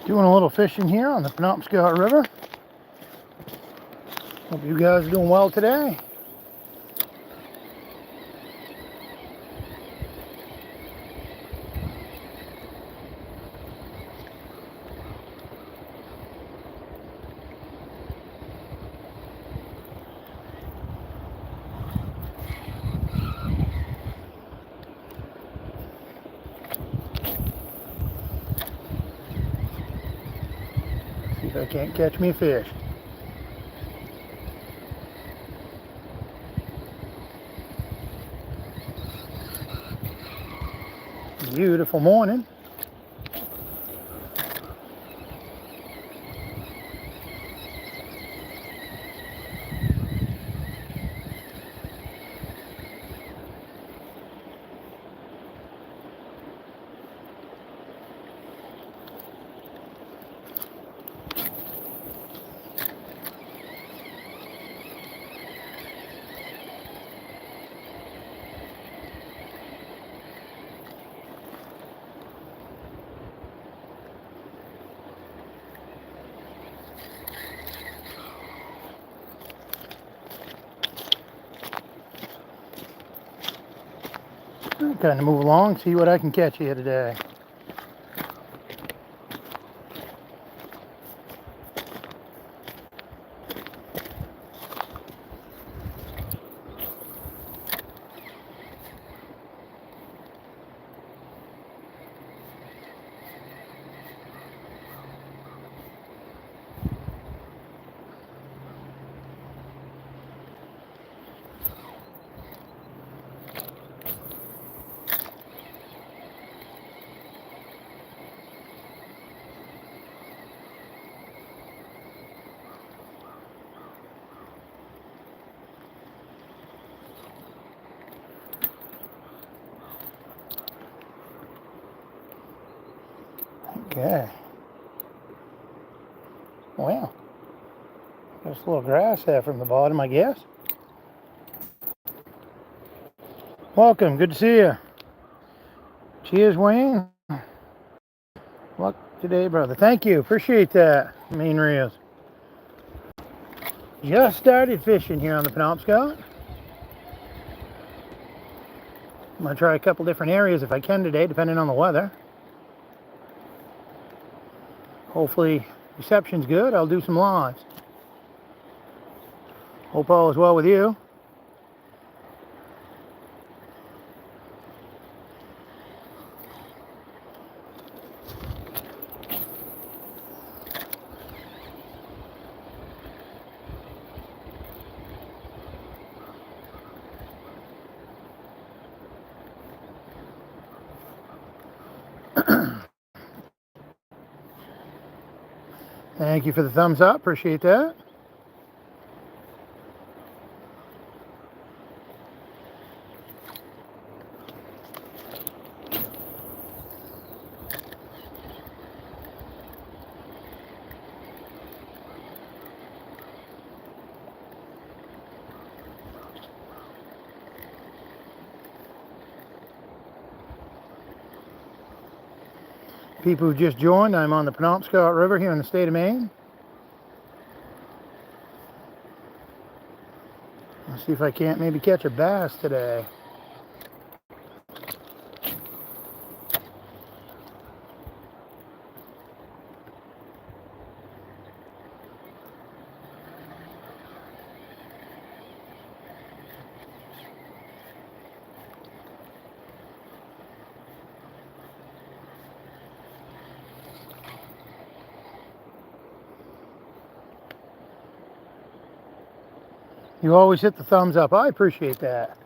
Doing a little fishing here on the Penobscot River. Hope you guys are doing well today. See if I can't catch me a fish. Beautiful morning. Kind of move along, see what I can catch here today. Okay. Well, there's a little grass there from the bottom, I guess. Welcome, good to see you. Cheers, Wayne. Luck today, brother. Thank you, appreciate that, Maine Reels. Just started fishing here on the Penobscot. I'm going to try a couple different areas if I can today, depending on the weather. Hopefully reception's good. I'll do some lives. Hope all is well with you. Thank you for the thumbs up. Appreciate that. People who just joined, I'm on the Penobscot River here in the state of Maine. Let's see if I can't maybe catch a bass today. You always hit the thumbs up. I appreciate that.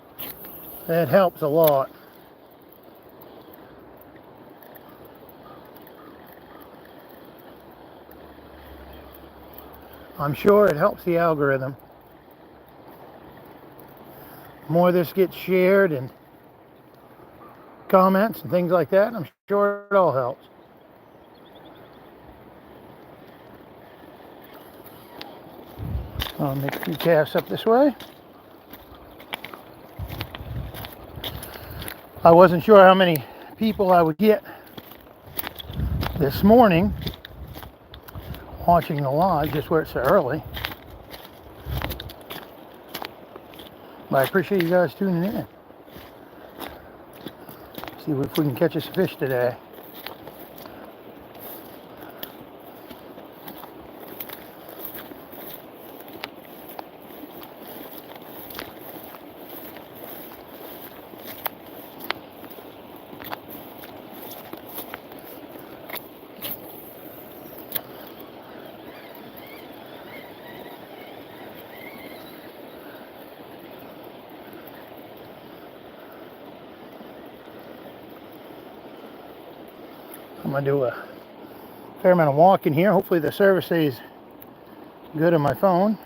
That helps a lot. I'm sure it helps the algorithm. The more this gets shared and comments and things like that, I'm sure it all helps. I'll make a few casts up this way. I wasn't sure how many people I would get this morning watching the lodge just where it's so early. But I appreciate you guys tuning in. See if we can catch us a fish today. I'm going to do a fair amount of walking here. Hopefully the service stays good on my phone.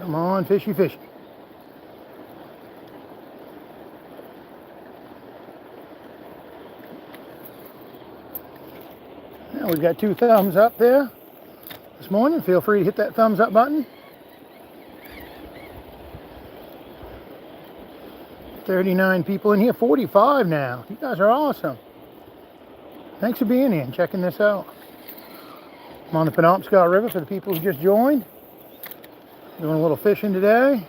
Come on, fishy, fishy. Now we've got 2 thumbs up there this morning. Feel free to hit that thumbs up button. 39 people in here, 45 now. You guys are awesome. Thanks for being here and checking this out. I'm on the Penobscot River for the people who just joined. Doing a little fishing today.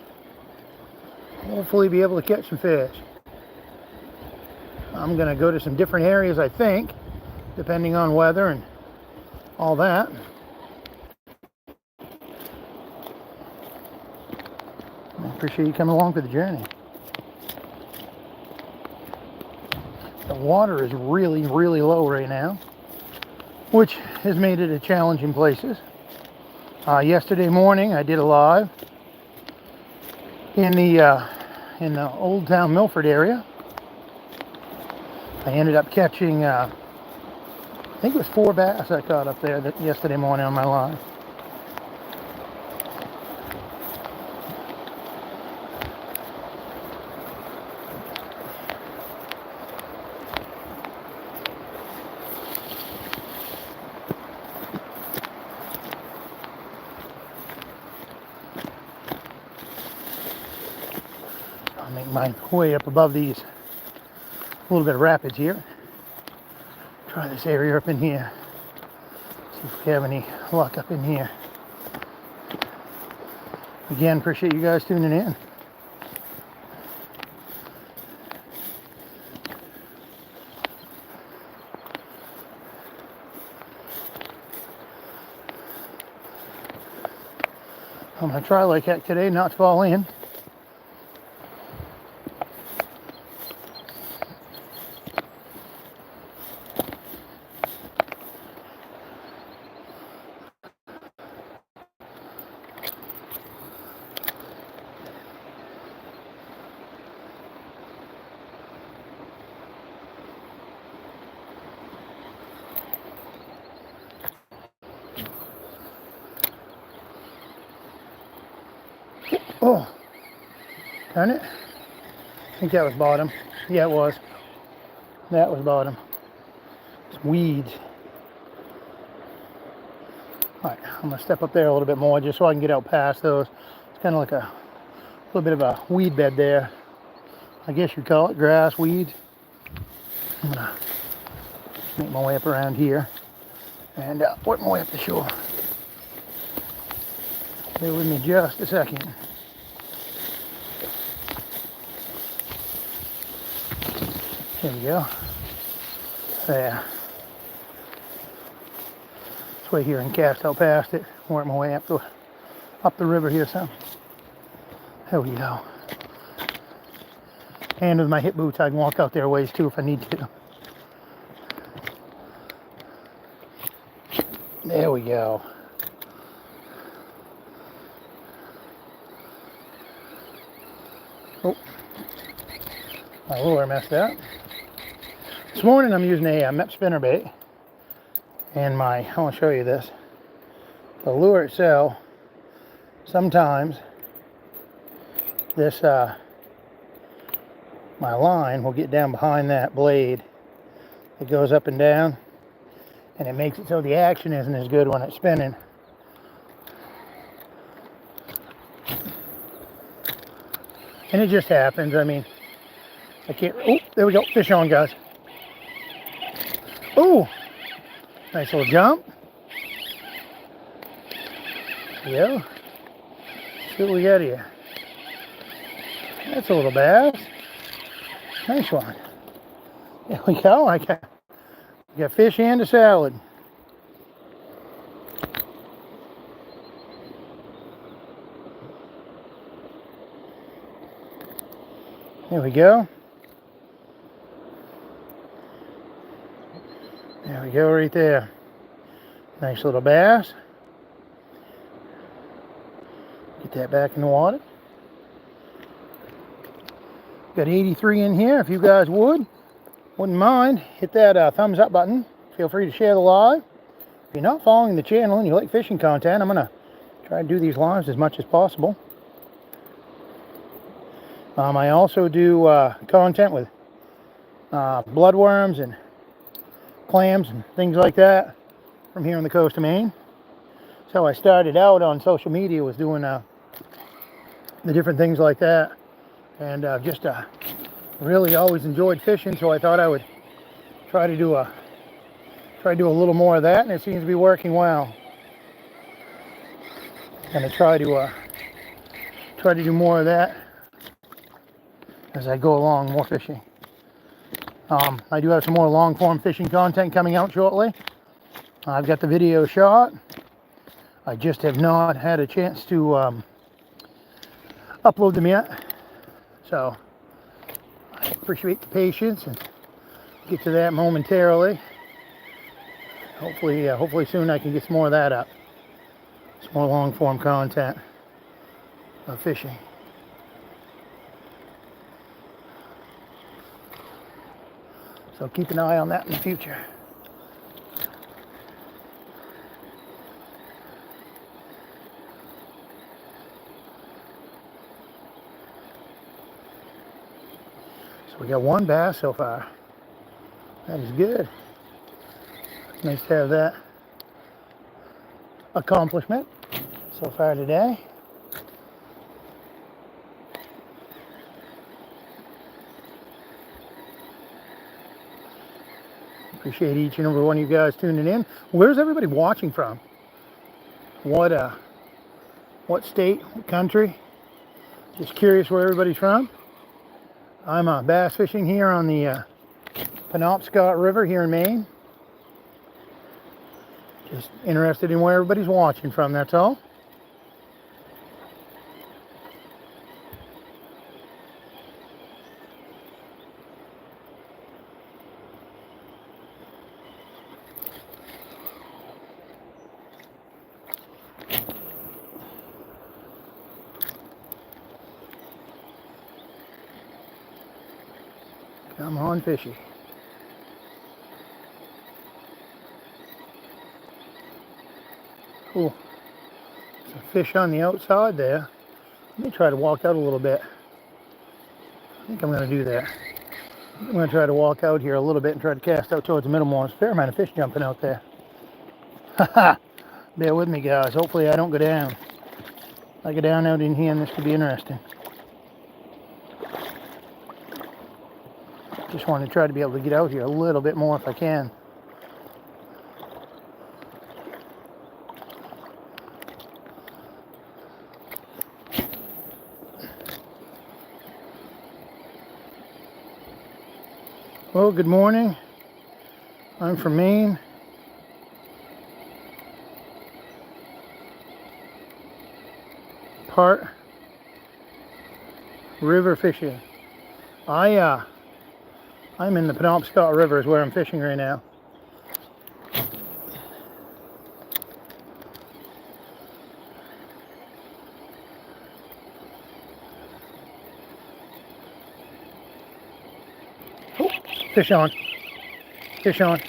Hopefully be able to catch some fish. I'm going to go to some different areas, I think, depending on weather and all that. I appreciate you coming along for the journey. The water is really, really low right now, which has made it a challenge in places. Yesterday morning, I did a live in the Old Town Milford area. I ended up catching, I think it was 4 bass I caught up there yesterday morning on my live. I'll make my way up above these, a little bit of rapids here. Try this area up in here. See if we have any luck up in here. Again, appreciate you guys tuning in. I'm going to try like heck today not to fall in. Oh, darn it. I think that was bottom. Yeah, it was. That was bottom. It's weeds. Alright, I'm going to step up there a little bit more just so I can get out past those. It's kind of like a little bit of a weed bed there. I guess you'd call it grass, weeds. I'm going to make my way up around here and work my way up the shore. Bear with me just a second. There we go. There. Let's wait here and cast out past it. Work my way up the river here some. There we go. And with my hip boots, I can walk out there a ways too if I need to. There we go. Oh, my lure messed up. This morning I'm using a Mep spinnerbait, and I want to show you this. The lure itself sometimes this my line will get down behind that blade. It goes up and down, and it makes it so the action isn't as good when it's spinning. And it just happens. I mean, I can't. Oh, there we go. Fish on, guys. Oh, nice little jump. There we go. See what we got here. That's a little bass. Nice one. There we go. I got fish and a salad. There we go. There we go right there. Nice little bass. Get that back in the water. Got 83 in here. If you guys wouldn't mind, hit that thumbs up button. Feel free to share the live. If you're not following the channel and you like fishing content, I'm going to try to do these lives as much as possible. I also do content with bloodworms and clams and things like that from here on the coast of Maine. So I started out on social media, was doing the different things like that, and just really always enjoyed fishing. So I thought I would try to do a little more of that, and it seems to be working well. I'm gonna try to do more of that as I go along, more fishing. I do have some more long form fishing content coming out shortly. I've got the video shot. I just have not had a chance to upload them yet. So I appreciate the patience and get to that momentarily. Hopefully soon I can get some more of that up. Some more long form content of fishing. So keep an eye on that in the future. So we got one bass so far. That is good. Nice to have that accomplishment so far today. Appreciate each and every one of you guys tuning in. Where's everybody watching from? What state, what country? Just curious where everybody's from. I'm bass fishing here on the Penobscot River here in Maine. Just interested in where everybody's watching from, that's all. Come on, fishy. Cool. Some fish on the outside there. Let me try to walk out a little bit. I think I'm going to do that. I'm going to try to walk out here a little bit and try to cast out towards the middle more. There's a fair amount of fish jumping out there. Haha. Bear with me, guys. Hopefully I don't go down. If I go down out in here, and this could be interesting. Just want to try to be able to get out here a little bit more if I can. Well, good morning. I'm from Maine. Part river fishing. I'm in the Penobscot River is where I'm fishing right now. Oh, fish on. Fish on.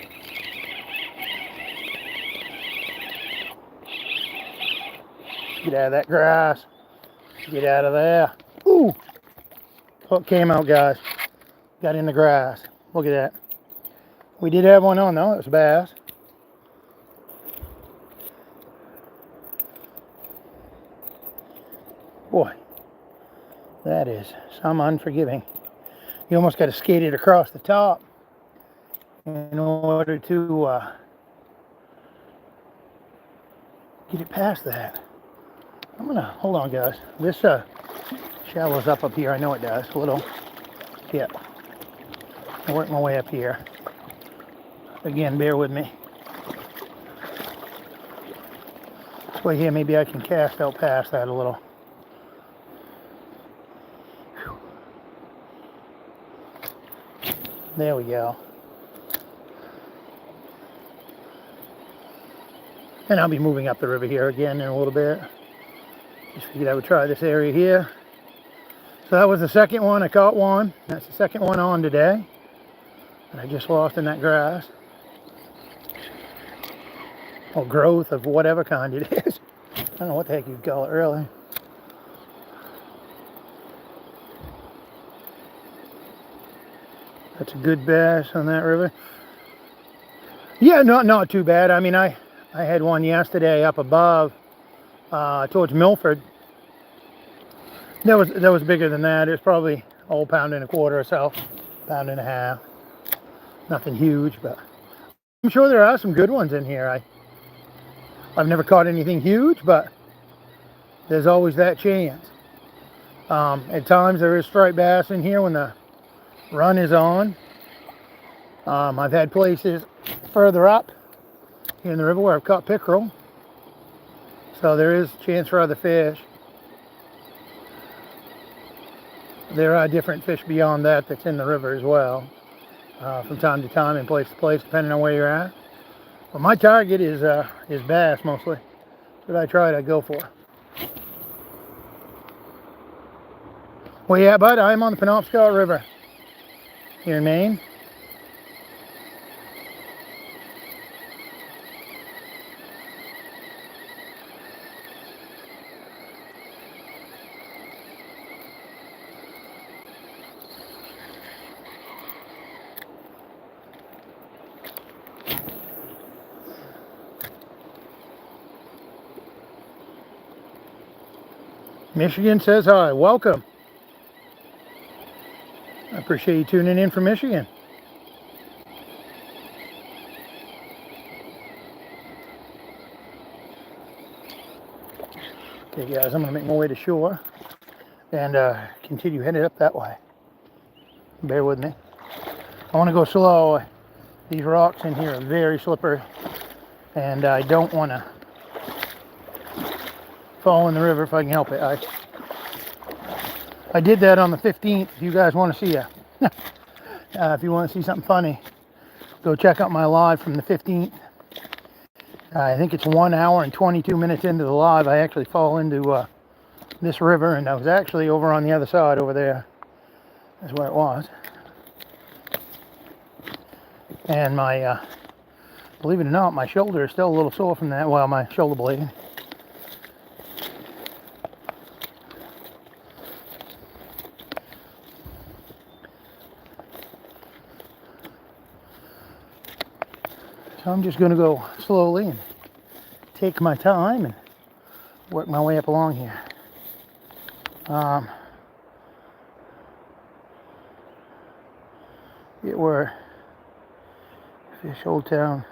Get out of that grass. Get out of there. Ooh! Hook came out, guys. Got in the grass. Look at that. We did have one on, though. It was a bass. Boy, that is some unforgiving. You almost got to skate it across the top in order to get it past that. I'm gonna, hold on, guys. This shallows up here. I know it does a little. Yeah. I'll work my way up here. Again, bear with me. This way here, maybe I can cast out past that a little. There we go. And I'll be moving up the river here again in a little bit. Just figured I would try this area here. So that was the second one. I caught one. That's the second one on today. And I just lost in that grass. Or growth of whatever kind it is. I don't know what the heck you'd call it, really. That's a good bass on that river. Yeah, not too bad. I mean, I had one yesterday up above towards Milford. That was bigger than that. It was probably a pound and a quarter or so, pound and a half. Nothing huge, but I'm sure there are some good ones in here. I've never caught anything huge, but there's always that chance. At times there is striped bass in here when the run is on. I've had places further up here in the river where I've caught pickerel, so there is a chance for other fish. There are different fish beyond that that's in the river as well, from time to time and place to place, depending on where you're at. But my target is bass mostly. That's what I try to go for. Well, yeah, bud, I'm on the Penobscot River here in Maine. Michigan says hi. Welcome. I appreciate you tuning in from Michigan. Okay, guys, I'm going to make my way to shore and continue headed up that way. Bear with me. I want to go slow. These rocks in here are very slippery, and I don't want to fall in the river if I can help it. I did that on the 15th. If you guys want to see if you want to see something funny, go check out my live from the 15th. I think it's 1 hour and 22 minutes into the live. I actually fall into this river, and I was actually over on the other side over there. That's where it was. And my, believe it or not, my shoulder is still a little sore from that. Well, my shoulder blade. So I'm just going to go slowly and take my time and work my way up along here. It were Fish Old Town,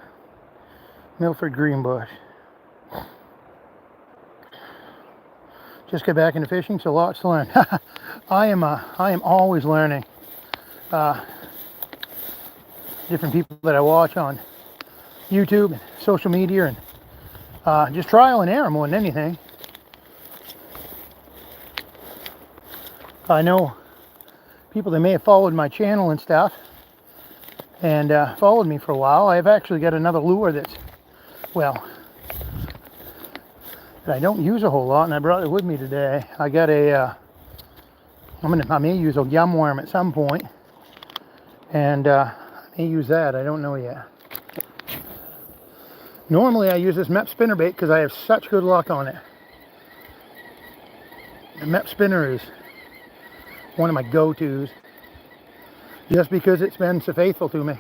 Milford Greenbush. Just got back into fishing, so lots to learn. I am always learning. Different people that I watch on YouTube and social media, and just trial and error more than anything. I know people that may have followed my channel and stuff and followed me for a while. I've actually got another lure that's, well, that I don't use a whole lot, and I brought it with me today. I got a I may use a yum worm at some point, and I may use that. I don't know yet. Normally I use this Mep spinnerbait because I have such good luck on it. The Mep spinner is one of my go-tos, just because it's been so faithful to me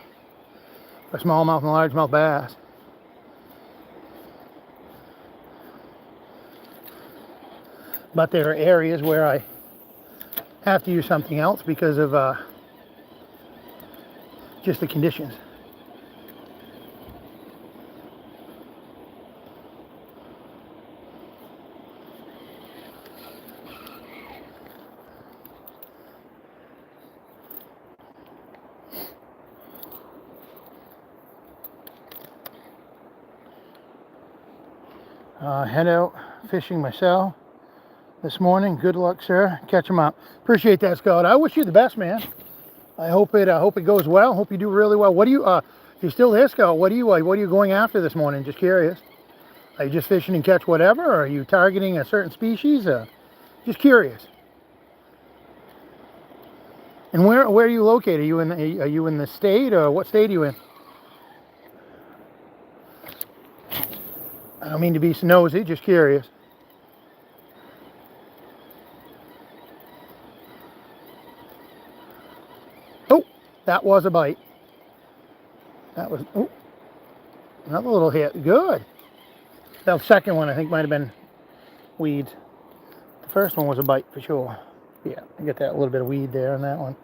for smallmouth and largemouth bass. But there are areas where I have to use something else because of just the conditions. Head out fishing myself this morning. Good luck, sir. Catch them up. Appreciate that, Scott. I wish you the best, man. I hope it goes well. Hope you do really well. What do you if you're still there, Scott, what are you going after this morning? Just curious. Are you just fishing and catch whatever, or are you targeting a certain species? Just curious. And where are you located? Are you in the state, or what state are you in? I don't mean to be so nosy, just curious. Oh, that was a bite. That was, oh, another little hit. Good. That second one I think might have been weeds. The first one was a bite for sure. Yeah, I get that little bit of weed there on that one.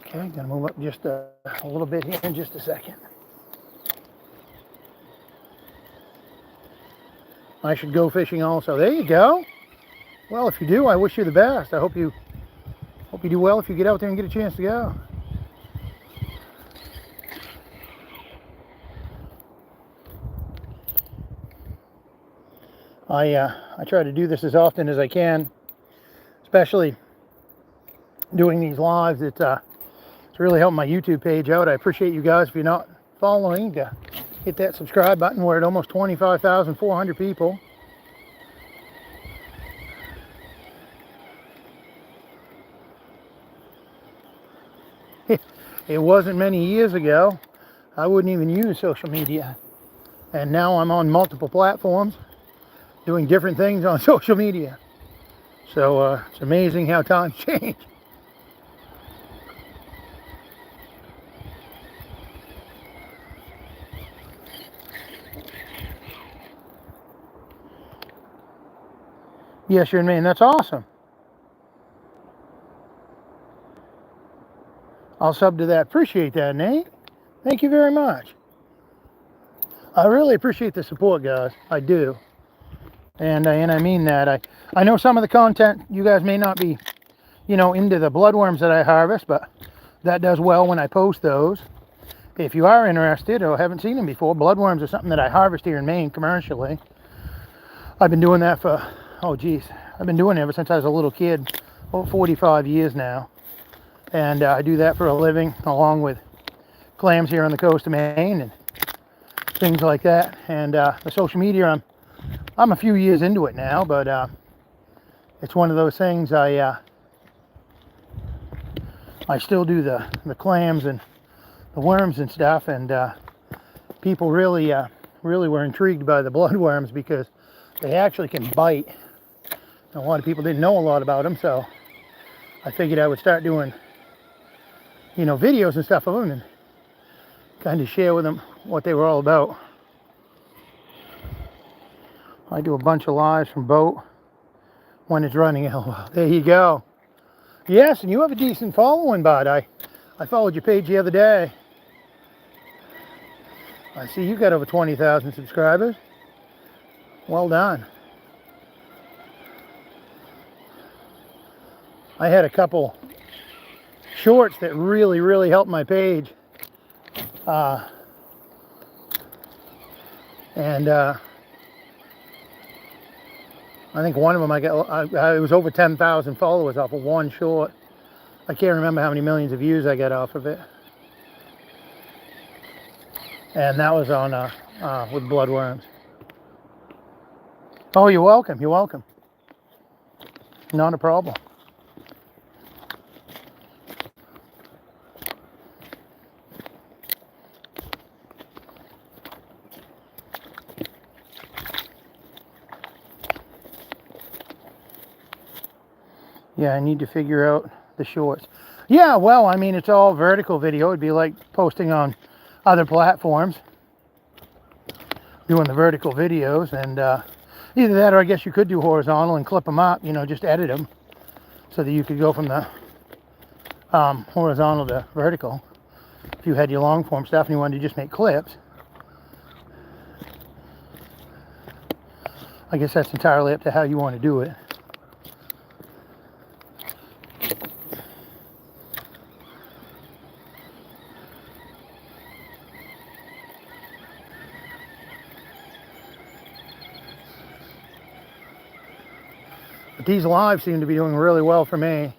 Okay, gonna move up just a little bit here in just a second. I should go fishing also. There you go. Well, if you do, I wish you the best. I hope you do well if you get out there and get a chance to go. I try to do this as often as I can, especially doing these lives. It's really helping my YouTube page out. I appreciate you guys. If you're not following, to hit that subscribe button. We're at almost 25,400 people. It wasn't many years ago I wouldn't even use social media, and now I'm on multiple platforms doing different things on social media. So it's amazing how times change. Yes, you're in Maine. That's awesome. I'll sub to that. Appreciate that, Nate. Thank you very much. I really appreciate the support, guys. I do. And I mean that. I know some of the content you guys may not be, into the bloodworms that I harvest, but that does well when I post those. If you are interested or haven't seen them before, bloodworms are something that I harvest here in Maine commercially. I've been doing that for, I've been doing it ever since I was a little kid, over 45 years now. And I do that for a living, along with clams here on the coast of Maine and things like that. And the social media, I'm a few years into it now, but it's one of those things. I still do the clams and the worms and stuff, and people really were intrigued by the bloodworms because they actually can bite. And a lot of people didn't know a lot about them, so I figured I would start doing videos and stuff of them and kind of share with them what they were all about. I do a bunch of lives from boat when it's running. There you go. Yes, and you have a decent following, bud. I followed your page the other day. I see you got over 20,000 subscribers. Well done. I had a couple shorts that really helped my page. And I think one of them I was over 10,000 followers off of one short. I can't remember how many millions of views I got off of it. and that was on with bloodworms. Oh, you're welcome. You're welcome. Not a problem. Yeah, I need to figure out the shorts. Yeah, well, I mean, it's all vertical video. It'd be like posting on other platforms, doing the vertical videos, and either that or I guess you could do horizontal and clip them up, you know, just edit them so that you could go from the horizontal to vertical. If you had your long form stuff and you wanted to just make clips, I guess that's entirely up to how you want to do it. But these lives seem to be doing really well for me.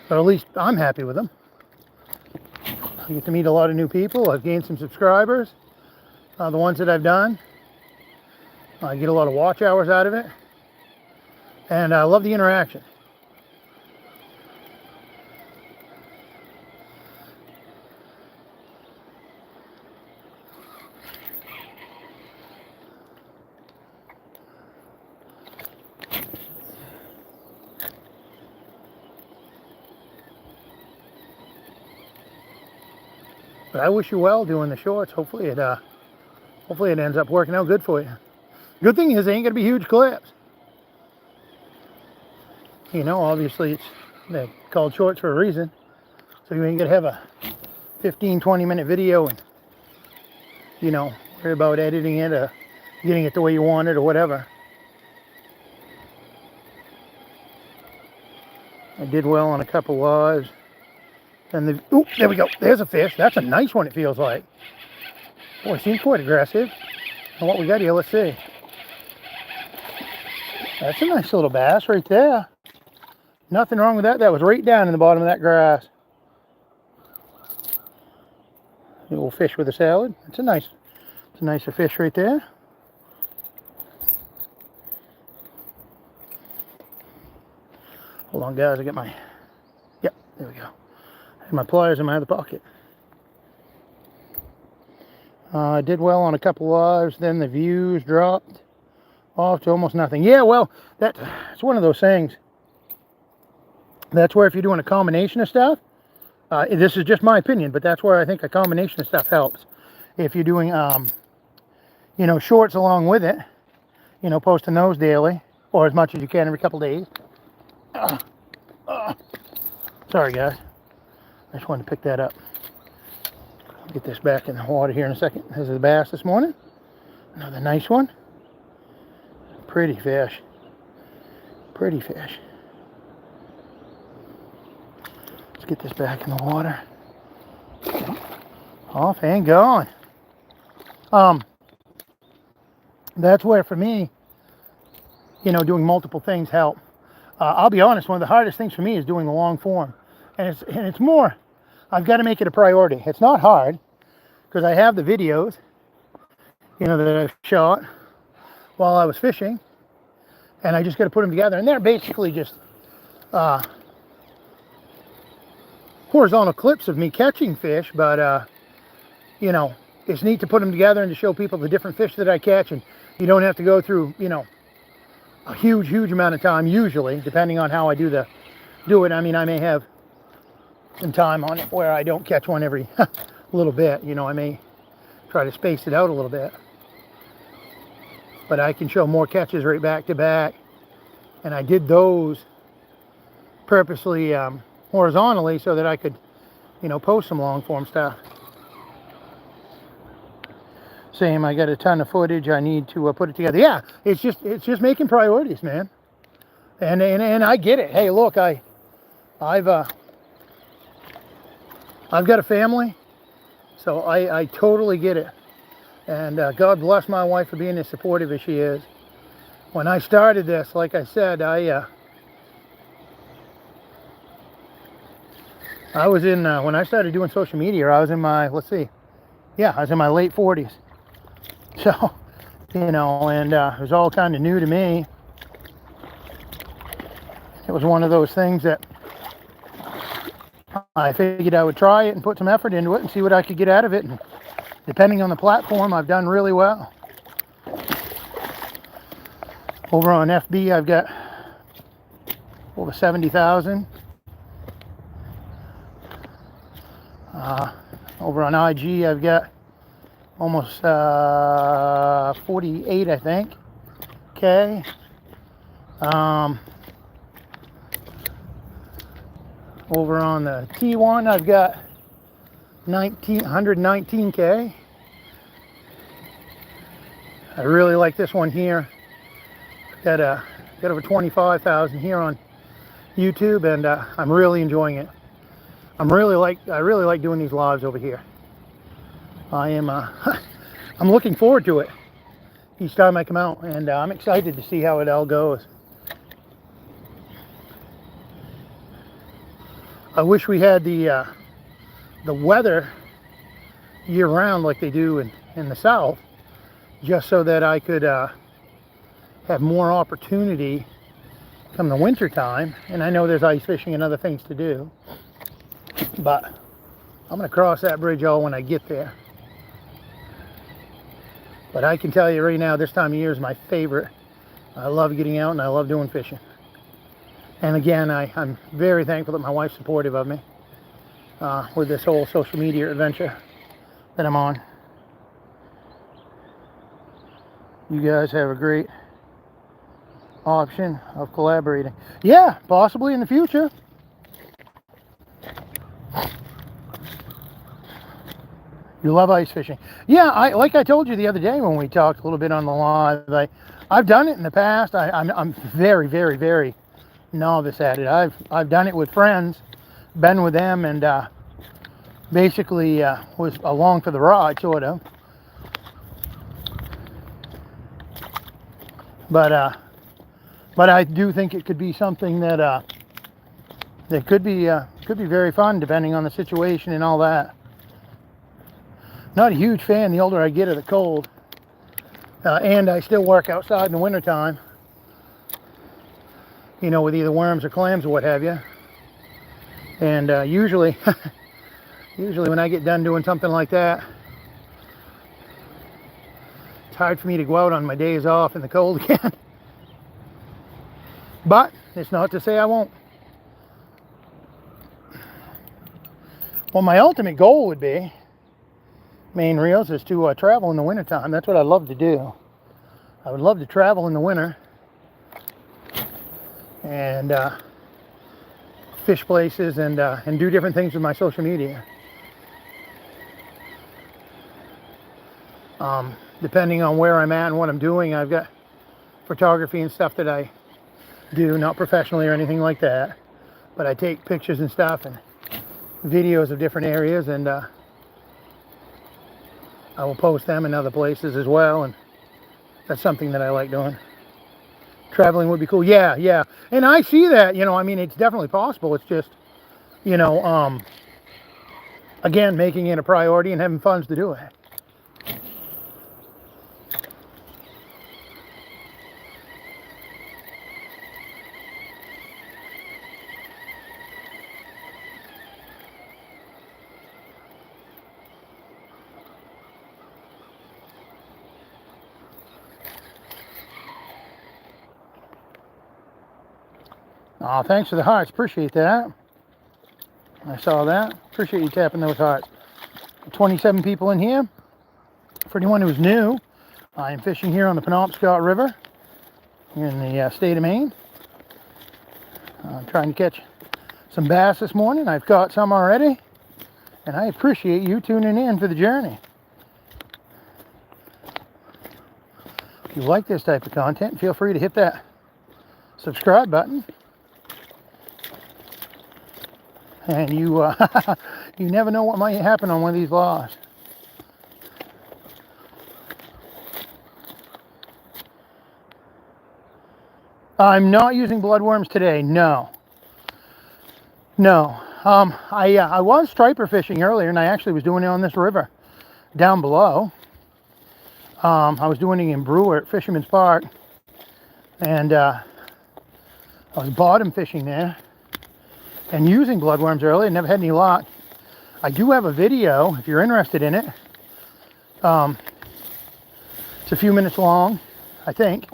But at least I'm happy with them. I get to meet a lot of new people. I've gained some subscribers. The ones that I've done. I get a lot of watch hours out of it. And I love the interaction. But I wish you well doing the shorts. Hopefully it ends up working out good for you. Good thing is they ain't gonna be huge clips. You know, obviously they're called shorts for a reason. So you ain't gonna have a 15-20 minute video and, you know, worry about editing it or getting it the way you want it or whatever. I did well on a couple lives. And oh, there we go. There's a fish. That's a nice one, it feels like. Boy, it seems quite aggressive. And what we got here, let's see. That's a nice little bass right there. Nothing wrong with that. That was right down in the bottom of that grass. A little fish with a salad. It's a nicer fish right there. Hold on, guys. I get my, yep, there we go. I have my pliers in my other pocket. I did well on a couple lives. Then the views dropped off to almost nothing. Yeah, well, it's one of those things. That's where if you're doing a combination of stuff, this is just my opinion, but that's where I think a combination of stuff helps. If you're doing, you know, shorts along with it, you know, posting those daily or as much as you can every couple days. Sorry, guys. I just wanted to pick that up. I'll get this back in the water here in a second. This is the bass this morning. Another nice one. Pretty fish. Pretty fish. Let's get this back in the water. Off and gone. That's where for me, you know, doing multiple things help. I'll be honest, one of the hardest things for me is doing the long form. And it's more, I've got to make it a priority. It's not hard because I have the videos, you know, that I've shot while I was fishing, and I just got to put them together. And they're basically just horizontal clips of me catching fish, but you know, it's neat to put them together and to show people the different fish that I catch, and you don't have to go through, you know, a huge amount of time usually, depending on how I do it. I mean, I may have some time on it where I don't catch one every little bit. You know, I may try to space it out a little bit. But I can show more catches right back to back. And I did those purposely horizontally so that I could, you know, post some long form stuff. Same, I got a ton of footage. I need to put it together. Yeah, it's just making priorities, man. And I get it. Hey, look, I've got a family, so I totally get it. And God bless my wife for being as supportive as she is. When I started this, like I said, I was in, when I started doing social media, I was in my, let's see, yeah, I was in my late 40s. So, you know, and it was all kind of new to me. It was one of those things that I figured I would try it and put some effort into it and see what I could get out of it. And depending on the platform, I've done really well. Over on FB, I've got over 70,000. Over on IG, I've got almost 48, I think. Okay. Over on the T1, I've got 119K. I really like this one here. Got over 25,000 here on YouTube, and I'm really enjoying it. I really like doing these lives over here. I am I'm looking forward to it each time I come out, and I'm excited to see how it all goes. I wish we had the weather year round like they do in the South, just so that I could have more opportunity come the winter time. And I know there's ice fishing and other things to do, but I'm going to cross that bridge all when I get there. But I can tell you right now, this time of year is my favorite. I love getting out and I love doing fishing. And again, I'm very thankful that my wife's supportive of me with this whole social media adventure that I'm on. You guys have a great option of collaborating. Yeah, possibly in the future. You love ice fishing. Yeah, like I told you the other day when we talked a little bit on the live, I've done it in the past. I'm very, very, very novice at it. I've done it with friends, been with them, and basically was along for the ride, sort of. But I do think it could be something that could be very fun, depending on the situation and all that. Not a huge fan the older I get of the cold, and I still work outside in the wintertime, you know, with either worms or clams or what have you. And usually when I get done doing something like that, it's hard for me to go out on my days off in the cold again. But it's not to say I won't. Well, my ultimate goal would be, Maine reels, is to travel in the wintertime. That's what I love to do. I would love to travel in the winter and fish places and do different things with my social media. Depending on where I'm at and what I'm doing, I've got photography and stuff that I do, not professionally or anything like that, but I take pictures and stuff and videos of different areas, and I will post them in other places as well, and that's something that I like doing. Traveling would be cool. Yeah. And I see that, you know, I mean, it's definitely possible. It's just, you know, again, making it a priority and having funds to do it. Oh, thanks for the hearts. Appreciate that. I saw that. Appreciate you tapping those hearts. 27 people in here. For anyone who's new, I am fishing here on the Penobscot River in the state of Maine. I'm trying to catch some bass this morning. I've caught some already, and I appreciate you tuning in for the journey. If you like this type of content, feel free to hit that subscribe button. And you you never know what might happen on one of these lives. I'm not using bloodworms today. No. I was striper fishing earlier, and I actually was doing it on this river down below. I was doing it in Brewer at Fisherman's Park, and I was bottom fishing there and using bloodworms earlier. Never had any luck. I do have a video if you're interested in it. It's a few minutes long, I think.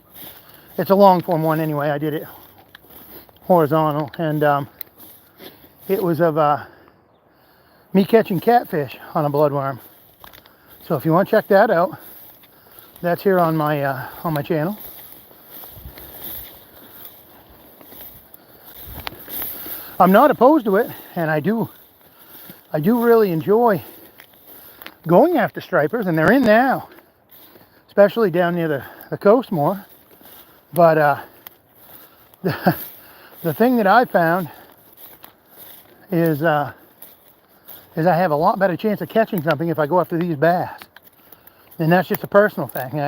It's a long form one anyway. I did it horizontal, and it was of me catching catfish on a bloodworm. So if you want to check that out, that's here on my channel. I'm not opposed to it, and I do really enjoy going after stripers, and they're in now, especially down near the coast more. But the thing that I found is I have a lot better chance of catching something if I go after these bass. And that's just a personal thing.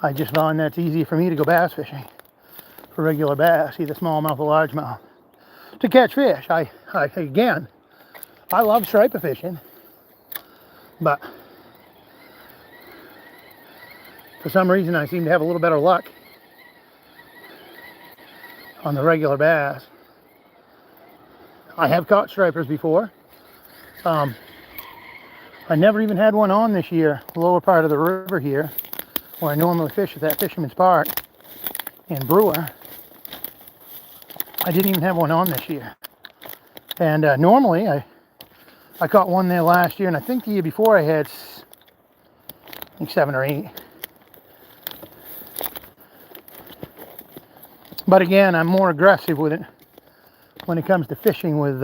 I just find that's easier for me to go bass fishing for regular bass, either smallmouth or largemouth, to catch fish. Again, I love striper fishing, but for some reason I seem to have a little better luck on the regular bass. I have caught stripers before. I never even had one on this year, the lower part of the river here, where I normally fish at that Fisherman's Park in Brewer. I didn't even have one on this year. And normally I caught one there last year, and I think the year before I had, I think 7 or 8. But again, I'm more aggressive with it when it comes to fishing with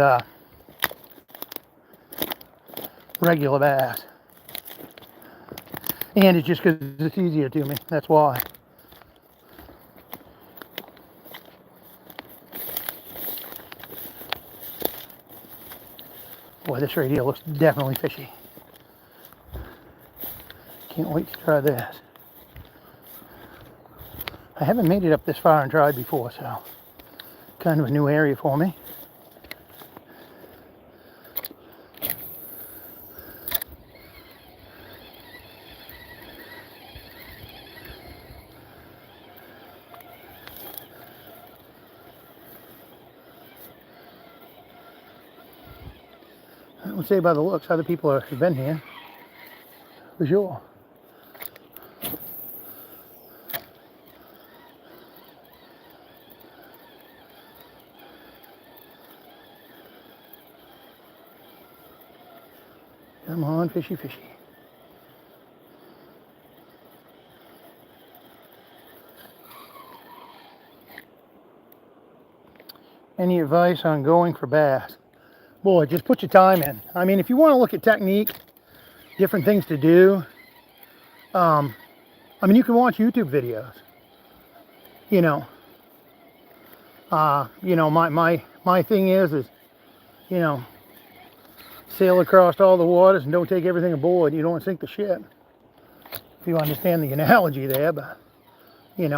regular bass. And it's just because it's easier to me. That's why. Boy, this right here looks definitely fishy. Can't wait to try this. I haven't made it up this far and tried before, so kind of a new area for me. I would say by the looks, other people have been here, for sure. Come on, fishy, fishy. Any advice on going for bass? Boy, just put your time in. I mean, if you want to look at technique, different things to do, I mean, you can watch YouTube videos. My thing is, sail across all the waters and don't take everything aboard. You don't want to sink the ship. If you understand the analogy there, but,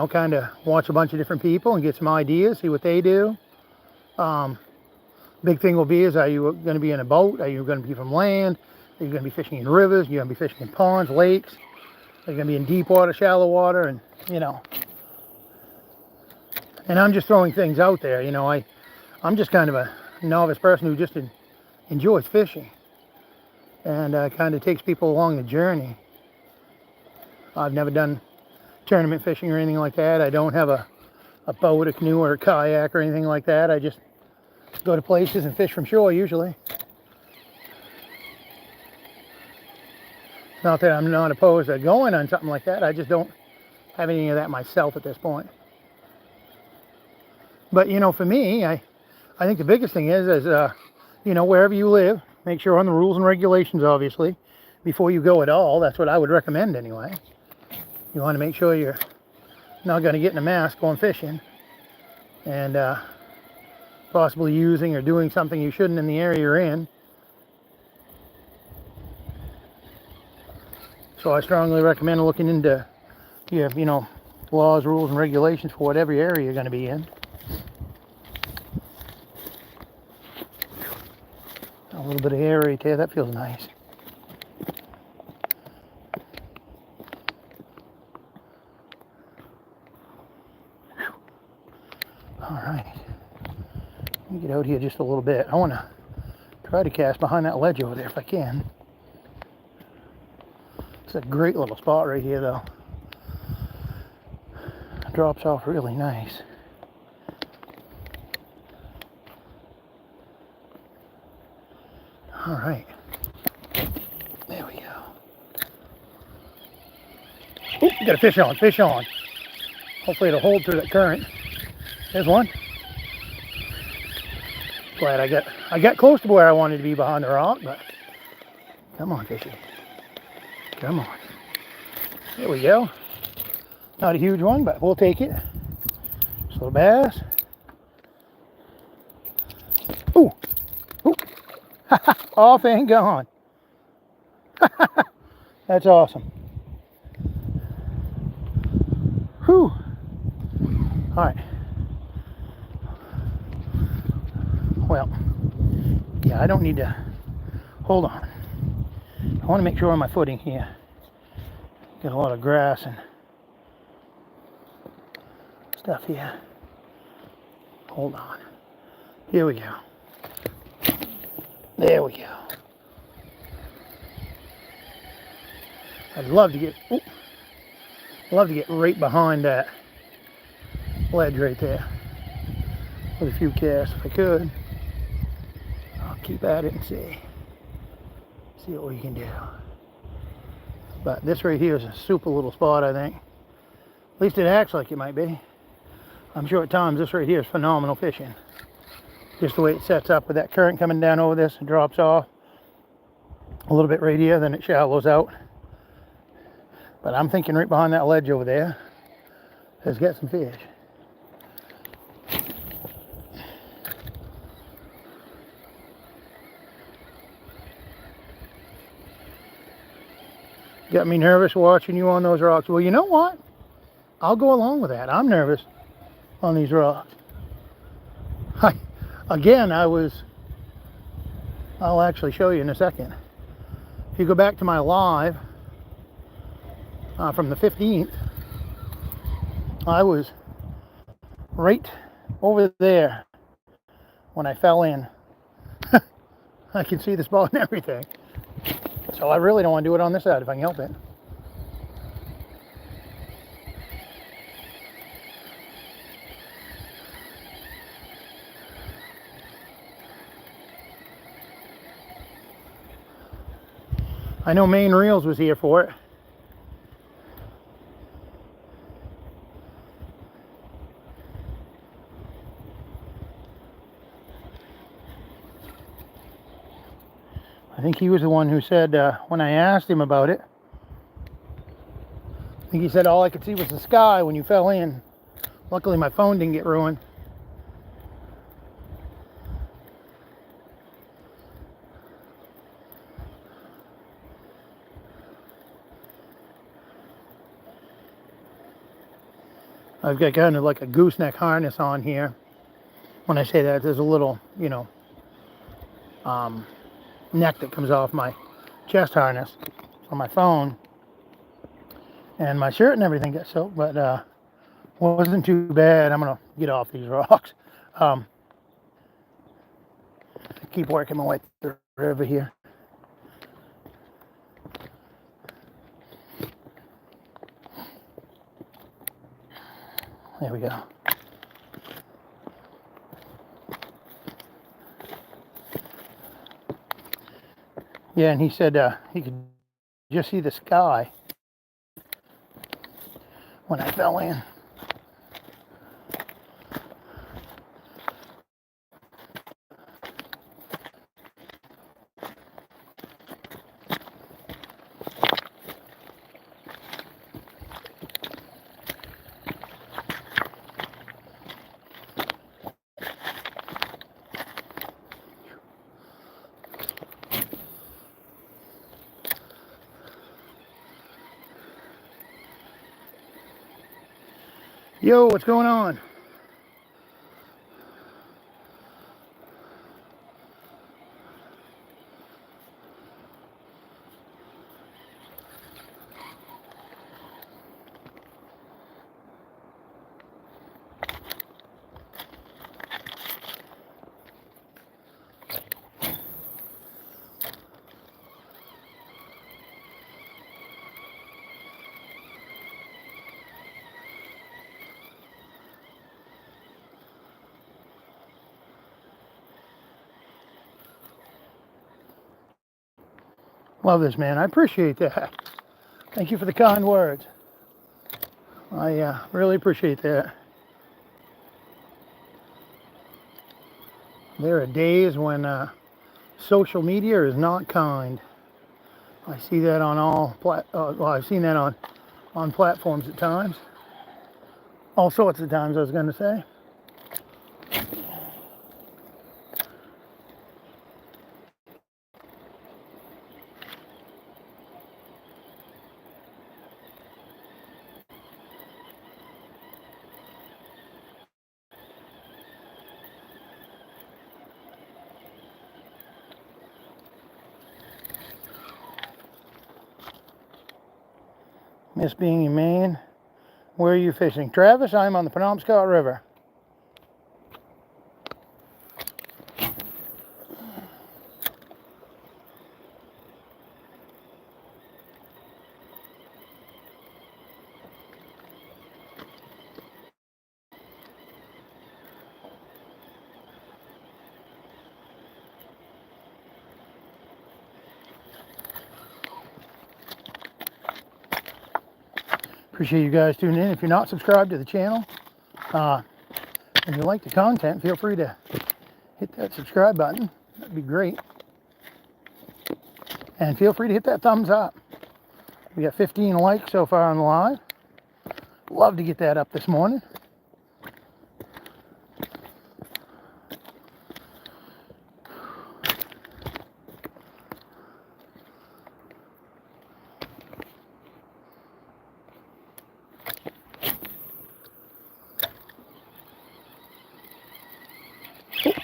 kind of watch a bunch of different people and get some ideas, see what they do. Big thing will be is, are you going to be in a boat? Are you going to be from land? Are you going to be fishing in rivers? Are you going to be fishing in ponds, lakes? Are you going to be in deep water, shallow water? And, and I'm just throwing things out there. I'm just kind of a novice person who just enjoys fishing, and kind of takes people along the journey. I've never done tournament fishing or anything like that. I don't have a boat, a canoe, or a kayak or anything like that. I just go to places and fish from shore usually. Not that I'm not opposed to going on something like that. I just don't have any of that myself at this point. But for me, I think the biggest thing is wherever you live, make sure on the rules and regulations, obviously, before you go at all. That's what I would recommend anyway. You want to make sure you're not going to get in a mess going fishing, and possibly using or doing something you shouldn't in the area you're in. So I strongly recommend looking into, laws, rules, and regulations for whatever area you're going to be in. A little bit of air right there. That feels nice. All right. Let me get out here just a little bit. I want to try to cast behind that ledge over there if I can. It's a great little spot right here, though. It drops off really nice. All right. There we go. Oop, got a fish on, fish on. Hopefully it'll hold through that current. There's one. Glad I got close to where I wanted to be behind the rock, but come on, fishy. Come on. There we go. Not a huge one, but we'll take it. Just a little bass. Ooh. Ooh. Off and gone. That's awesome. Whew. All right. Well, yeah, I don't need to, hold on. I want to make sure on my footing here. Got a lot of grass and stuff here. Hold on. Here we go. There we go. I'd love to get, right behind that ledge right there with a few casts if I could. I'll keep at it and see what we can do. But this right here is a super little spot, I think. At least it acts like it might be. I'm sure at times this right here is phenomenal fishing. Just the way it sets up with that current coming down over this, it drops off a little bit right here, then it shallows out. But I'm thinking right behind that ledge over there has got some fish. Got me nervous watching you on those rocks. Well, you know what? I'll go along with that. I'm nervous on these rocks. I'll actually show you in a second. If you go back to my live from the 15th, I was right over there when I fell in. I can see the spot and everything. So I really don't want to do it on this side if I can help it. I know Maine Reels was here for it. I think he was the one who said, when I asked him about it, I think he said all I could see was the sky when you fell in. Luckily my phone didn't get ruined. I've got kind of like a gooseneck harness on here. When I say that, there's a little, neck that comes off my chest harness on my phone. And my shirt and everything got soaked, but wasn't too bad. I'm gonna get off these rocks. Keep working my way through the river here. There we go. Yeah, and he said he could just see the sky when I fell in. Yo, what's going on? Love this, man. I appreciate that. Thank you for the kind words. I really appreciate that. There are days when social media is not kind. I see that on well, I've seen that on platforms at times. All sorts of times, I was going to say. Miss being in Maine. Where are you fishing? Travis, I'm on the Penobscot River. Appreciate you guys tuning in. If you're not subscribed to the channel, and you like the content, feel free to hit that subscribe button. That'd be great. And feel free to hit that thumbs up. We got 15 likes so far on the live. Love to get that up this morning.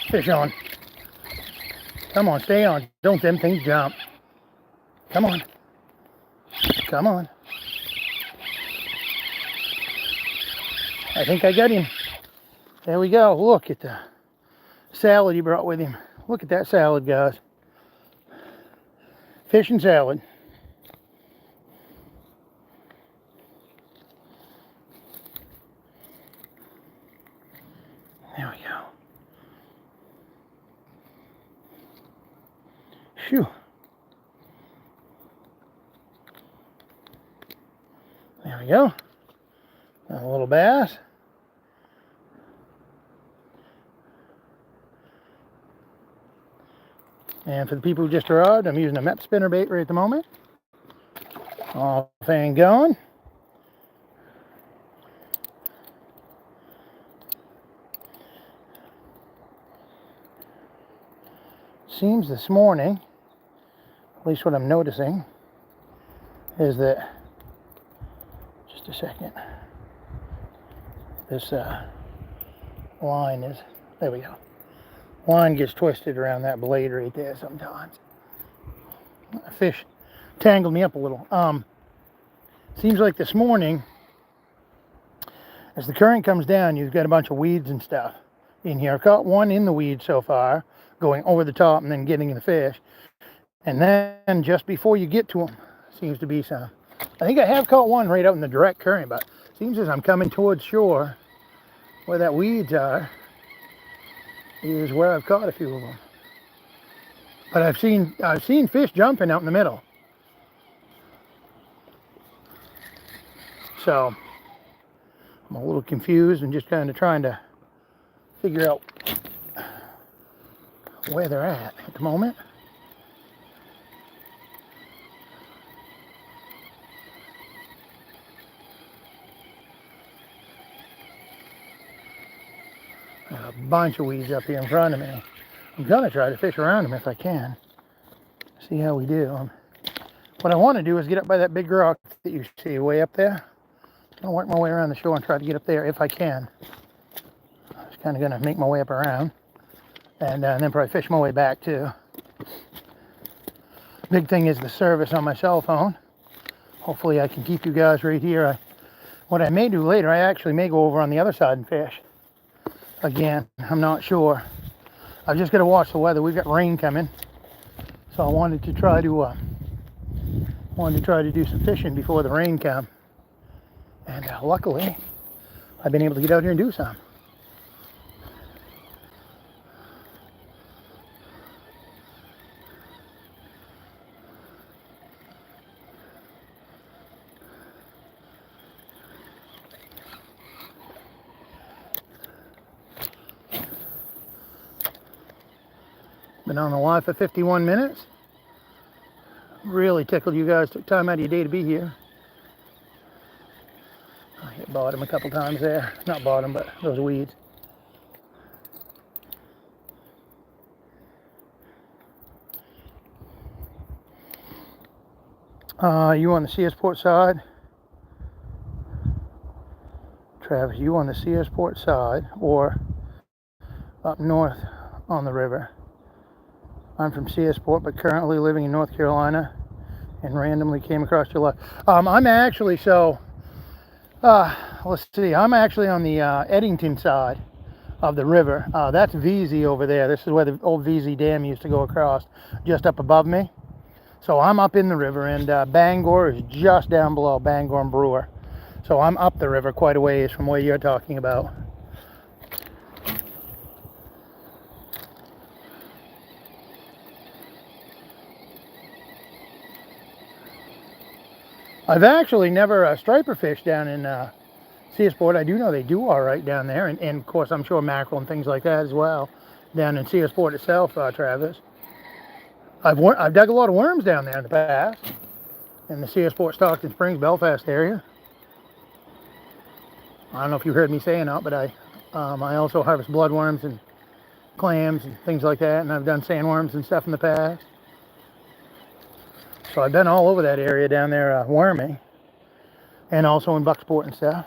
Fish on. Come on, stay on. Don't them things jump. Come on. Come on. I think I got him. There we go. Look at the salad he brought with him. Look at that salad, guys. Fish and salad. There we go. Phew. There we go. A little bass. And for the people who just arrived, I'm using a Mep spinner bait right at the moment. All thing going. Seems this morning, at least what I'm noticing, is that, just a second, this line is, there we go. Line gets twisted around that blade right there sometimes. A fish tangled me up a little. Seems like this morning, as the current comes down, you've got a bunch of weeds and stuff in here. I've caught one in the weeds so far, going over the top and then getting the fish. And then just before you get to them, seems to be some. I think I have caught one right out in the direct current, but it seems as I'm coming towards shore, where that weeds are, is where I've caught a few of them. But I've seen fish jumping out in the middle. So I'm a little confused and just kind of trying to figure out where they're at the moment. A bunch of weeds up here in front of me. I'm gonna try to fish around them if I can. See how we do. What I want to do is get up by that big rock that you see way up there. I'll work my way around the shore and try to get up there if I can. I'm just kind of gonna make my way up around, and then probably fish my way back too. Big thing is the service on my cell phone. Hopefully I can keep you guys right here. What I may do later, I actually may go over on the other side and fish. Again, I'm not sure. I've just got to watch the weather. We've got rain coming, so I wanted to try to do some fishing before the rain comes. And luckily, I've been able to get out here and do some. Been on the live for 51 minutes. Really tickled you guys took time out of your day to be here. I hit bottom a couple times there. Not bottom, but those weeds. You on the Searsport side? Travis, you on the Searsport side or up north on the river? I'm from Searsport, but currently living in North Carolina and randomly came across your live. I'm actually, let's see, I'm actually on the Eddington side of the river. That's VZ over there. This is where the old VZ Dam used to go across, just up above me. So I'm up in the river, and Bangor is just down below, Bangor and Brewer. So I'm up the river quite a ways from where you're talking about. I've actually never striper fished down in Searsport. I do know they do all right down there, and of course I'm sure mackerel and things like that as well down in Searsport itself, Travis. I've dug a lot of worms down there in the past in the Searsport, Stockton Springs, Belfast area. I don't know if you heard me say or not, but I also harvest bloodworms and clams and things like that, and I've done sandworms and stuff in the past. So I've been all over that area down there worming, and also in Bucksport and stuff.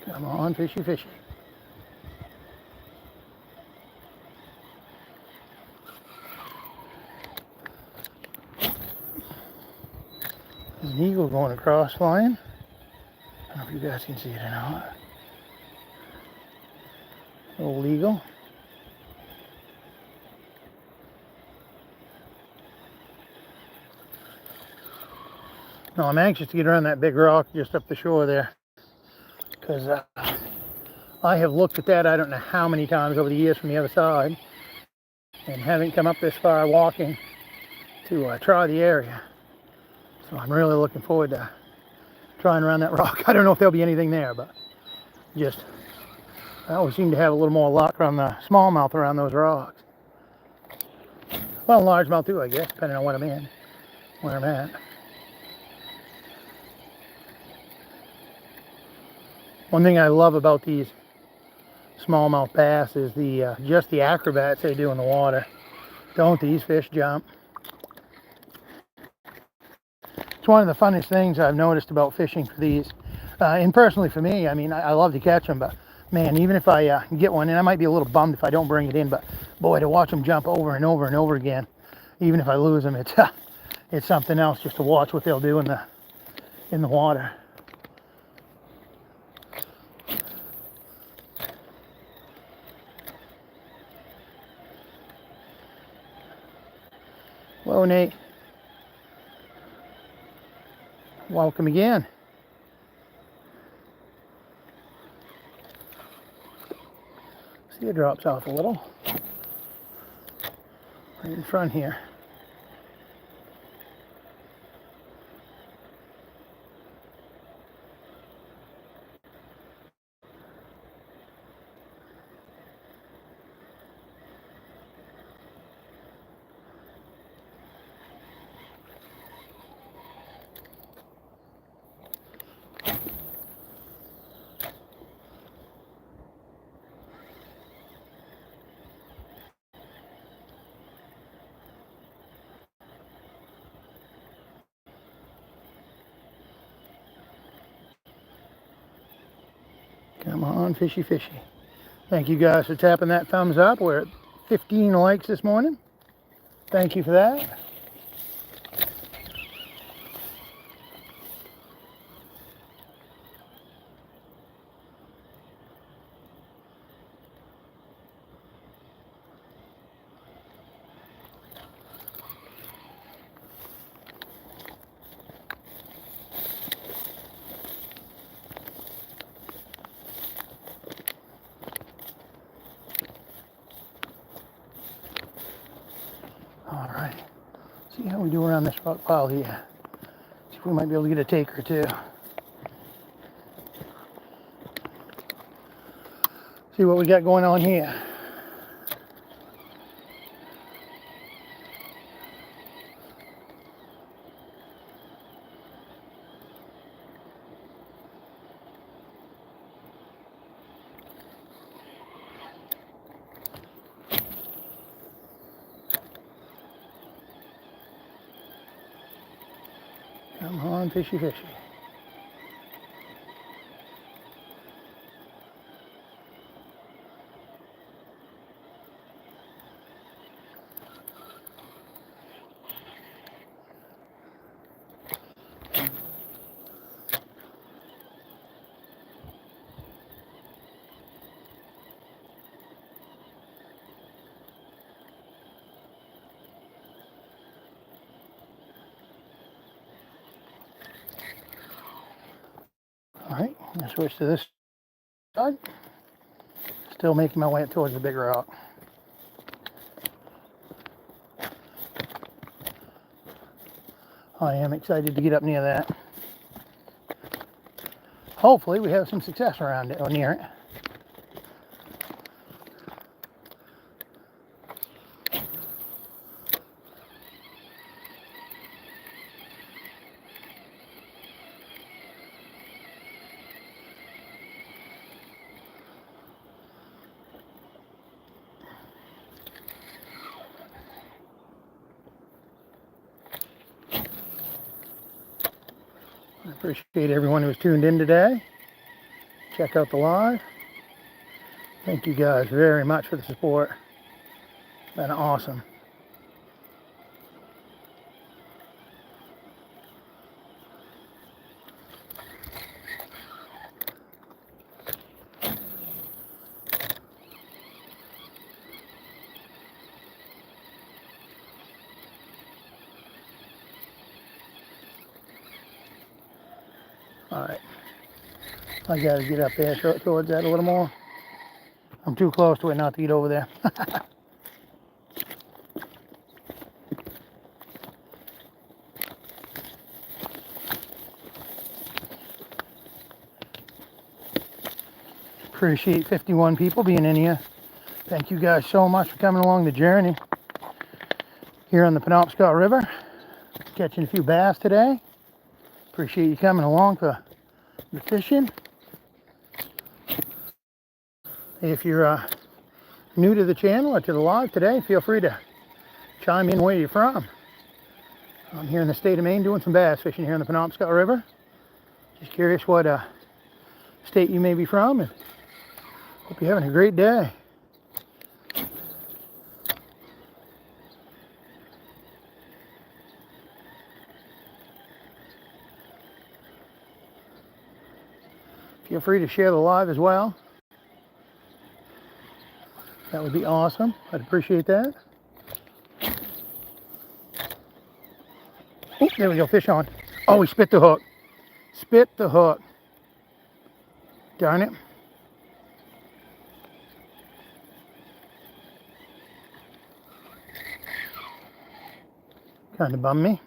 Come on, fishy, fishy. There's an eagle going across flying. I don't know if you guys can see it or not. Old eagle. No, I'm anxious to get around that big rock just up the shore there, because I have looked at that I don't know how many times over the years from the other side, and haven't come up this far walking to try the area. So I'm really looking forward to trying around that rock. I don't know if there'll be anything there, but just I always seem to have a little more luck around the smallmouth around those rocks. Well, largemouth too, I guess, depending on what I'm in, where I'm at. One thing I love about these smallmouth bass is just the acrobats they do in the water. Don't these fish jump? It's one of the funnest things I've noticed about fishing for these. And personally for me, I mean, I love to catch them, but man, even if I get one, and I might be a little bummed if I don't bring it in, but boy, to watch them jump over and over and over again, even if I lose them, it's something else just to watch what they'll do in the water. Hello, Nate. Welcome again. See, it drops off a little. Right in front here. Come on, fishy, fishy. Thank you guys for tapping that thumbs up. We're at 15 likes this morning. Thank you for that. See how we do around this rock pile here. See if we might be able to get a take or two. See what we got going on here. Come on, fishy, fishy. All right, I'm gonna switch to this side. Still making my way up towards the big rock. I am excited to get up near that. Hopefully we have some success around it or near it. I appreciate everyone who's tuned in today. Check out the live. Thank you guys very much for the support. Been awesome. All right, I gotta get up there towards that a little more. I'm too close to it not to get over there. Appreciate 51 people being in here. Thank you guys so much for coming along the journey here on the Penobscot River. Catching a few bass today. Appreciate you coming along for the fishing. If you're new to the channel or to the live today, feel free to chime in where you're from. I'm here in the state of Maine doing some bass fishing here in the Penobscot River. Just curious what state you may be from, and hope you're having a great day. Feel free to share the live as well. That would be awesome. I'd appreciate that. Oh, there we go, fish on. Oh, he spit the hook. Spit the hook. Darn it. Kind of bummed me.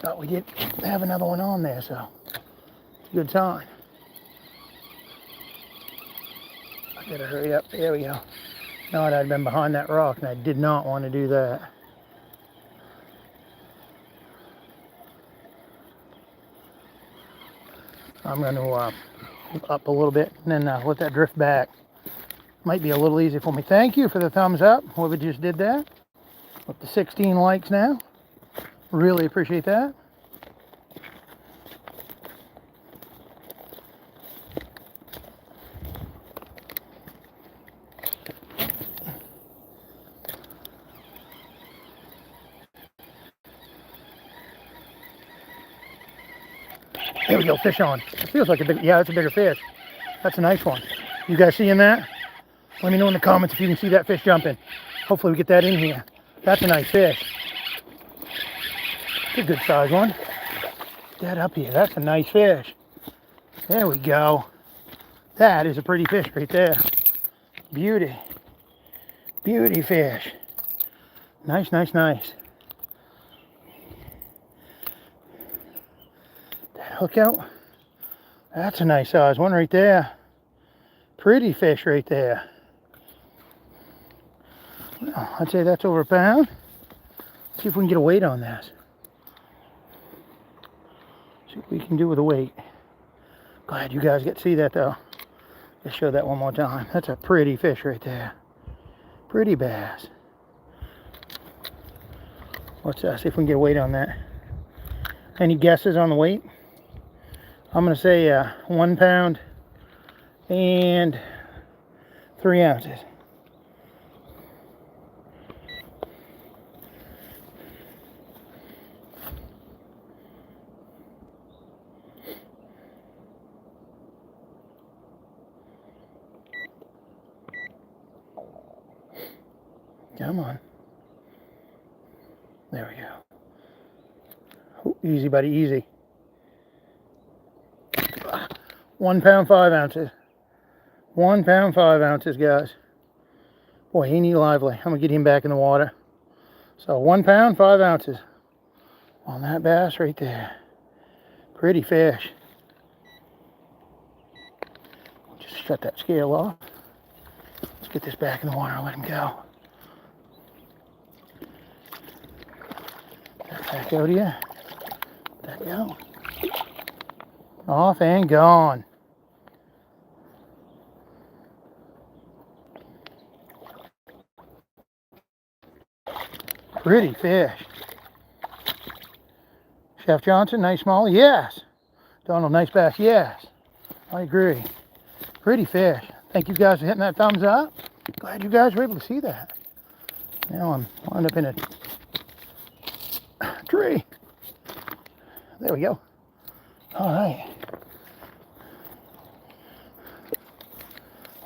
Thought we did have another one on there, so it's a good sign. I gotta hurry up. There we go. No, I'd been behind that rock, and I did not want to do that. I'm going to up a little bit and then let that drift back. Might be a little easy for me. Thank you for the thumbs up, whoever just did that. Up to 16 likes now. Really appreciate that. There we go, fish on. It feels like a big, yeah, that's a bigger fish. That's a nice one. You guys seeing that? Let me know in the comments if you can see that fish jumping. Hopefully we get that in here. That's a nice fish. It's a good size one. Get that up here. That's a nice fish. There we go. That is a pretty fish right there. Beauty. Beauty fish. Nice, nice, nice. hook out. That's a nice size one right there. Pretty fish right there. Well, I'd say that's over a pound. See if we can get a weight on this. See what we can do with the weight. Glad you guys get to see that though. Let's show that one more time. That's a pretty fish right there. Pretty bass. Let's see if we can get a weight on that. Any guesses on the weight? I'm going to say 1 pound and 3 ounces. Come on. There we go. Oh, easy, buddy, easy. 1 pound, 5 ounces. 1 pound, 5 ounces, guys. Boy, ain't he lively. I'm going to get him back in the water. So 1 pound, 5 ounces on that bass right there. Pretty fish. Just shut that scale off. Let's get this back in the water and let him go. Back out here. Let that go. Off and gone. Pretty fish. Chef Johnson, nice smallie? Yes. Donald, nice bass? Yes. I agree. Pretty fish. Thank you guys for hitting that thumbs up. Glad you guys were able to see that. Now I'm wound up in a tree. There we go. All right.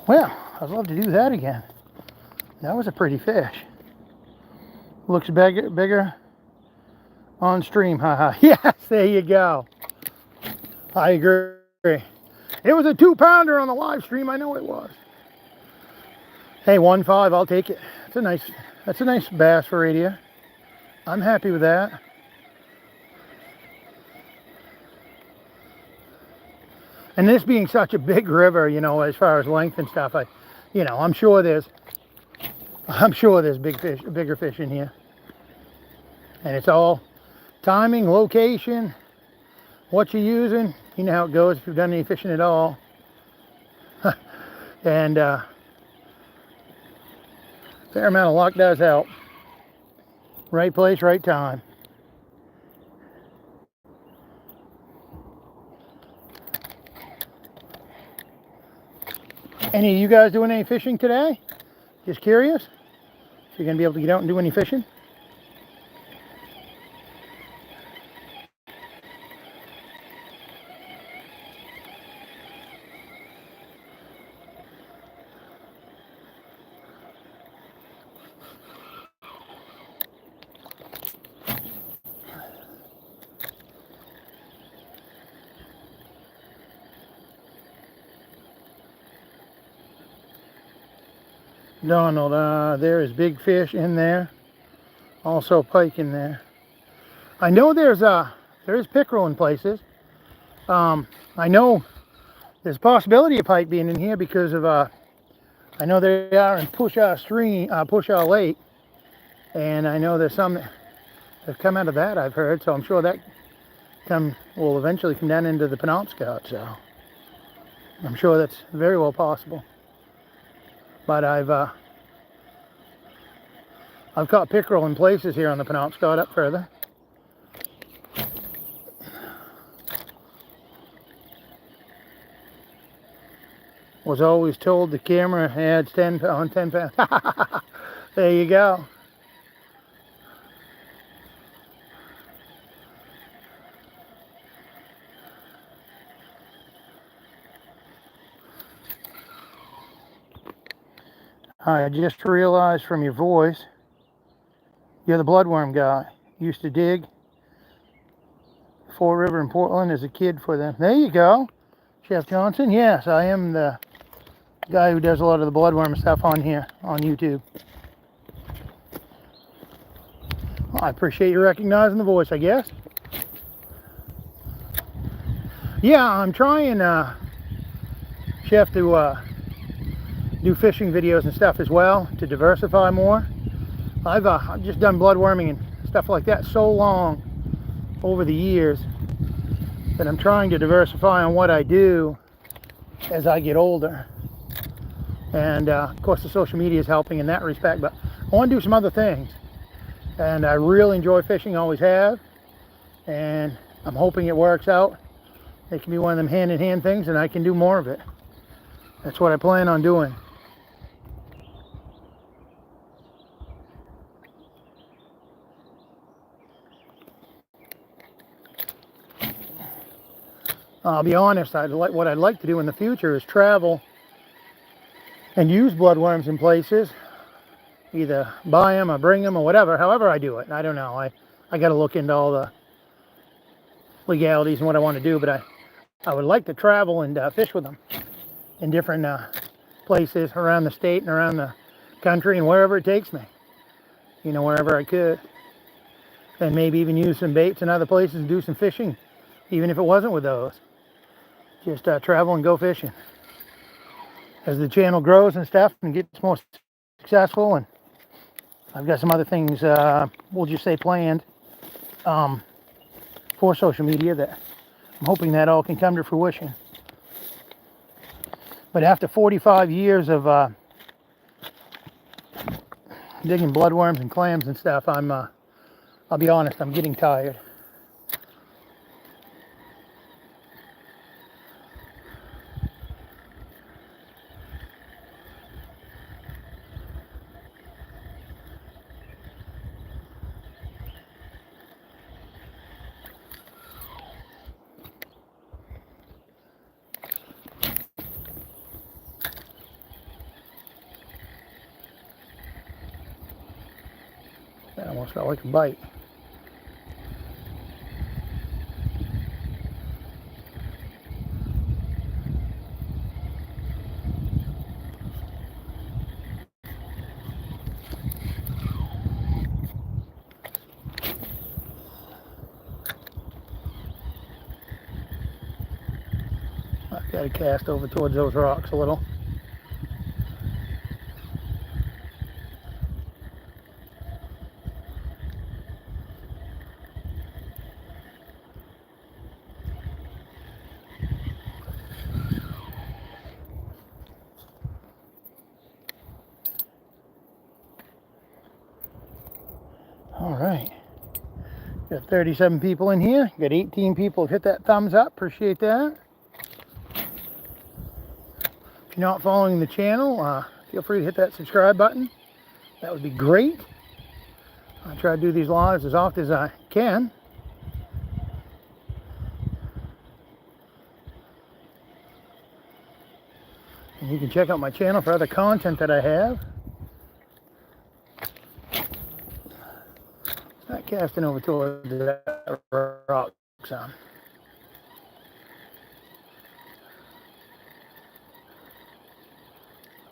Well, I'd love to do that again. That was a pretty fish. Looks bigger on stream. Haha. Yes, there you go. I agree. It was a 2-pounder on the live stream. I know it was. Hey, 1.5. I'll take it. That's a nice bass for radio. I'm happy with that. And this being such a big river, you know, as far as length and stuff, I'm sure there's bigger fish in here. And it's all timing, location, what you're using. You know how it goes if you've done any fishing at all. And fair amount of luck does help. Right place, right time. Any of you guys doing any fishing today? Just curious? If you're going to be able to get out and do any fishing? Donald, there is big fish in there. Also pike in there. I know there is pickerel in places. I know there's a possibility of pike being in here because of I know they are in Pushaw Stream, Pushaw Lake, and I know there's some that have come out of that, I've heard. So I'm sure that will eventually come down into the Penobscot. So I'm sure that's very well possible. But I've caught pickerel in places here on the Penobscot up further. Was always told the camera adds 10 pounds. There you go. I just realized from your voice, you're the bloodworm guy. Used to dig Fort River in Portland as a kid for them. There you go, Chef Johnson. Yes, I am the guy who does a lot of the bloodworm stuff on here on YouTube. Well, I appreciate you recognizing the voice, I guess. Yeah, I'm trying, Chef, to do fishing videos and stuff as well to diversify more. I've just done bloodworming and stuff like that so long over the years that I'm trying to diversify on what I do as I get older. And of course the social media is helping in that respect, but I want to do some other things. And I really enjoy fishing, always have, and I'm hoping it works out. It can be one of them hand-in-hand things and I can do more of it. That's what I plan on doing. I'll be honest, what I'd like to do in the future is travel and use bloodworms in places. Either buy them or bring them or whatever, however I do it. I don't know. I got to look into all the legalities and what I want to do, but I would like to travel and fish with them in different places around the state and around the country and wherever it takes me. You know, wherever I could. And maybe even use some baits in other places and do some fishing, even if it wasn't with those. Just travel and go fishing. As the channel grows and stuff and gets more successful, and I've got some other things, we'll just say planned, for social media that I'm hoping that all can come to fruition. But after 45 years of digging bloodworms and clams and stuff, I'll be honest, I'm getting tired. That almost felt like a bite. I've got to cast over towards those rocks a little. All right, got 37 people in here. Got 18 people hit that thumbs up. Appreciate that. If you're not following the channel, feel free to hit that subscribe button. That would be great. I try to do these lives as often as I can. And you can check out my channel for other content that I have. Not casting over towards that rock some.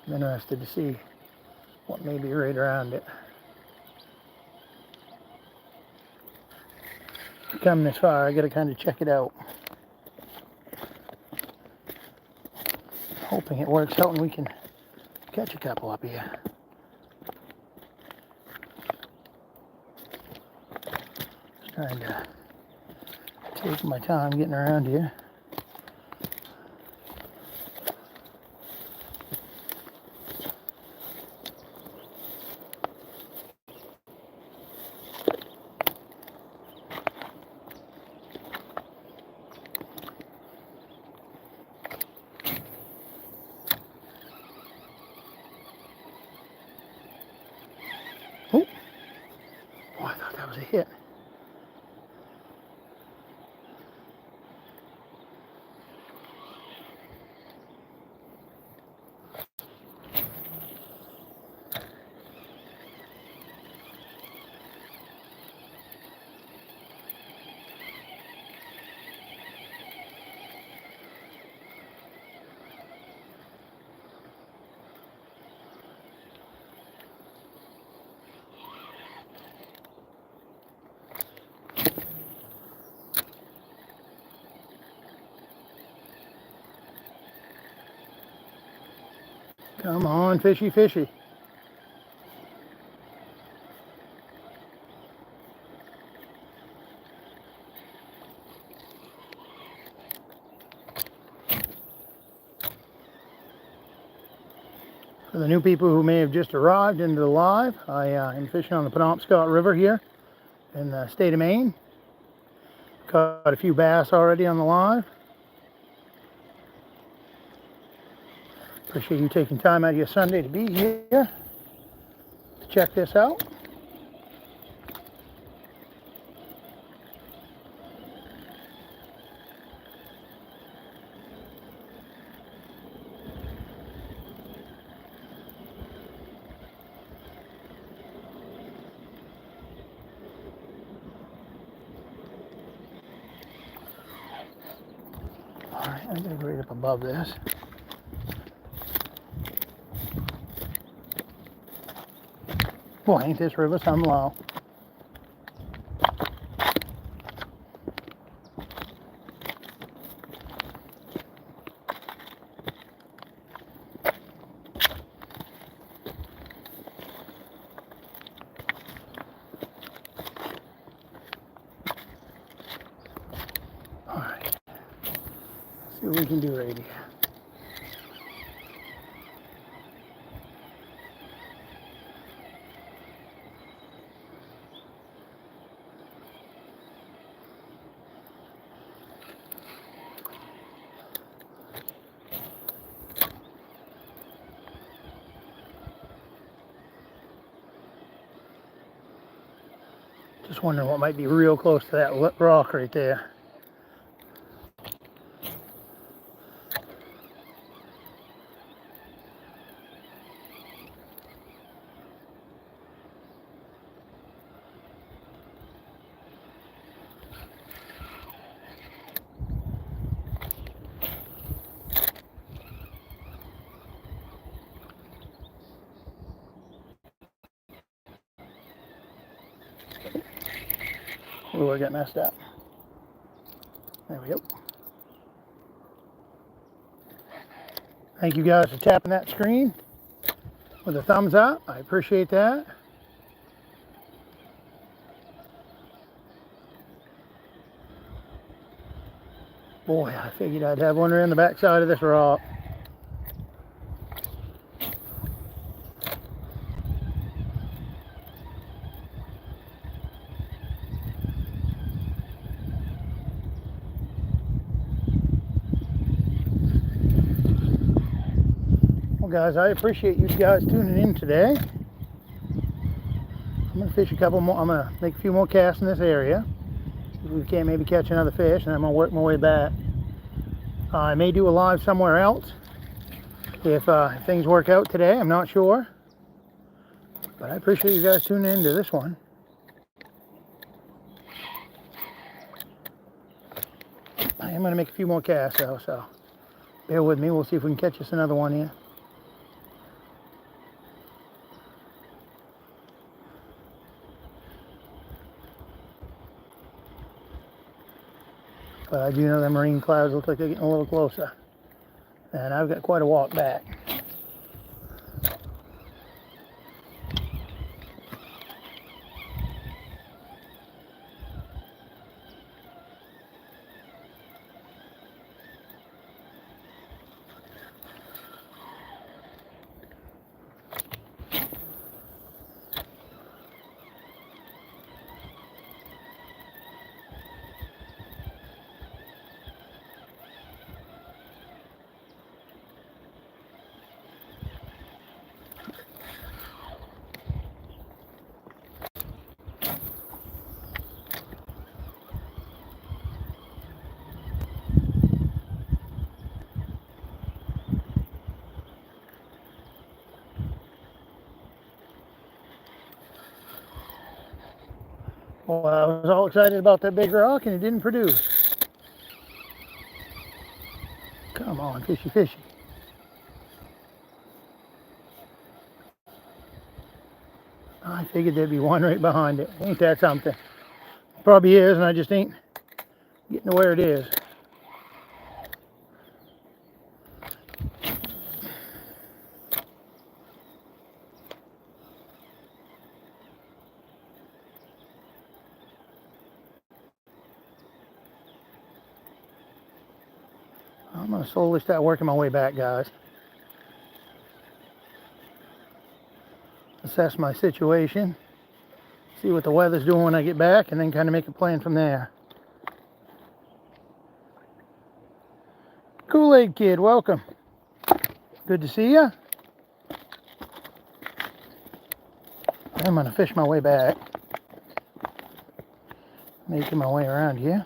I'm interested to see what may be right around it. Come this far, I gotta kind of check it out. Hoping it works out and we can catch a couple up here. Just trying to take my time getting around here. Oh, I thought that was a hit. Come on, fishy, fishy. For the new people who may have just arrived into the live, I am fishing on the Penobscot River here in the state of Maine. Caught a few bass already on the live. Appreciate you taking time out of your Sunday to be here to check this out. Alright, I'm going to go right up above this. Boy, ain't this river some low. Alright, see what we can do right here. Just wondering what might be real close to that rock right there. Ooh, I got messed up. There we go. Thank you guys for tapping that screen with a thumbs up. I appreciate that. Boy, I figured I'd have one around the backside of this rock. Well, guys, I appreciate you guys tuning in today. I'm going to fish a couple more. I'm going to make a few more casts in this area. If we can't maybe catch another fish, and I'm going to work my way back. I may do a live somewhere else if things work out today. I'm not sure. But I appreciate you guys tuning into this one. I am going to make a few more casts though, so bear with me. We'll see if we can catch us another one here. But I do know the marine clouds look like they're getting a little closer. And I've got quite a walk back. Well, I was all excited about that big rock and it didn't produce. Come on, fishy, fishy. I figured there'd be one right behind it. Ain't that something? Probably is, and I just ain't getting to where it is. I'm going to slowly start working my way back, guys. Assess my situation. See what the weather's doing when I get back, and then kind of make a plan from there. Kool-Aid Kid, welcome. Good to see you. I'm going to fish my way back. Making my way around here.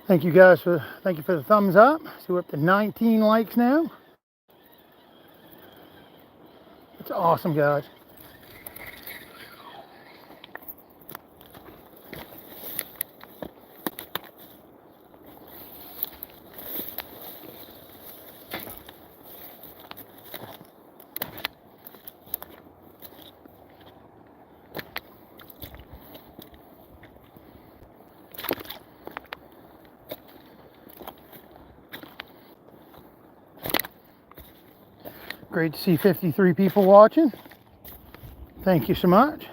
Thank you guys for the thumbs up. So we're up to 19 likes now. It's awesome, guys. Great to see 53 people watching. Thank you so much.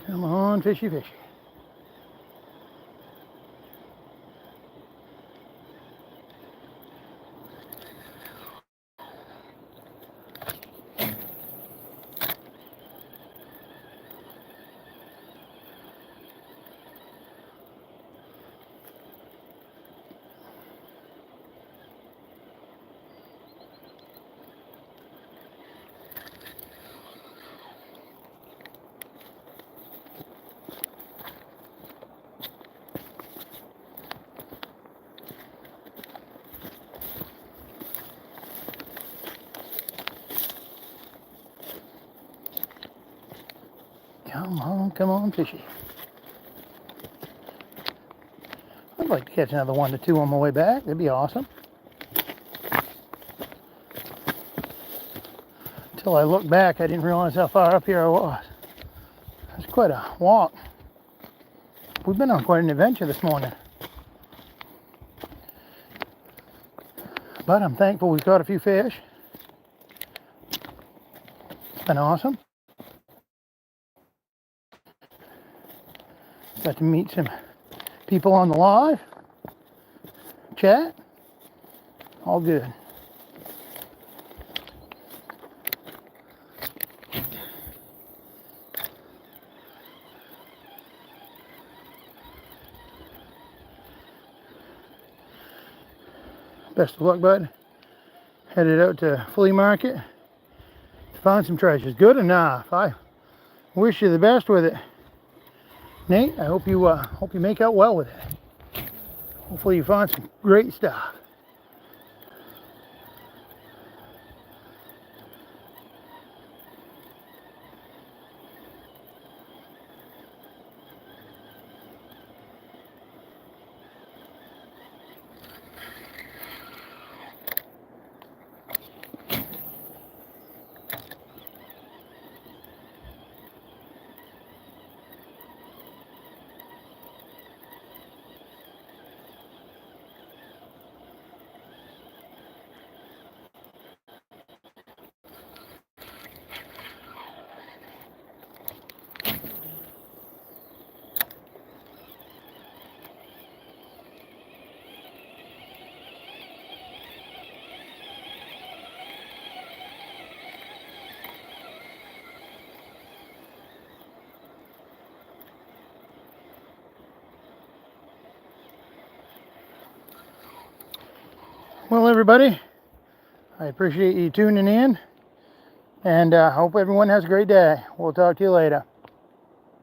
Come on, fishy, fishy. Come on, fishy. I'd like to catch another 1 to 2 on my way back. That'd be awesome. Until I looked back, I didn't realize how far up here I was. It's quite a walk. We've been on quite an adventure this morning. But I'm thankful we've caught a few fish. It's been awesome. Got to meet some people on the live chat. All good. Best of luck, bud. Headed out to flea market to find some treasures. Good enough. I wish you the best with it, Nate. I hope you make out well with it. Hopefully you find some great stuff. Well, everybody, I appreciate you tuning in, and hope everyone has a great day. We'll talk to you later.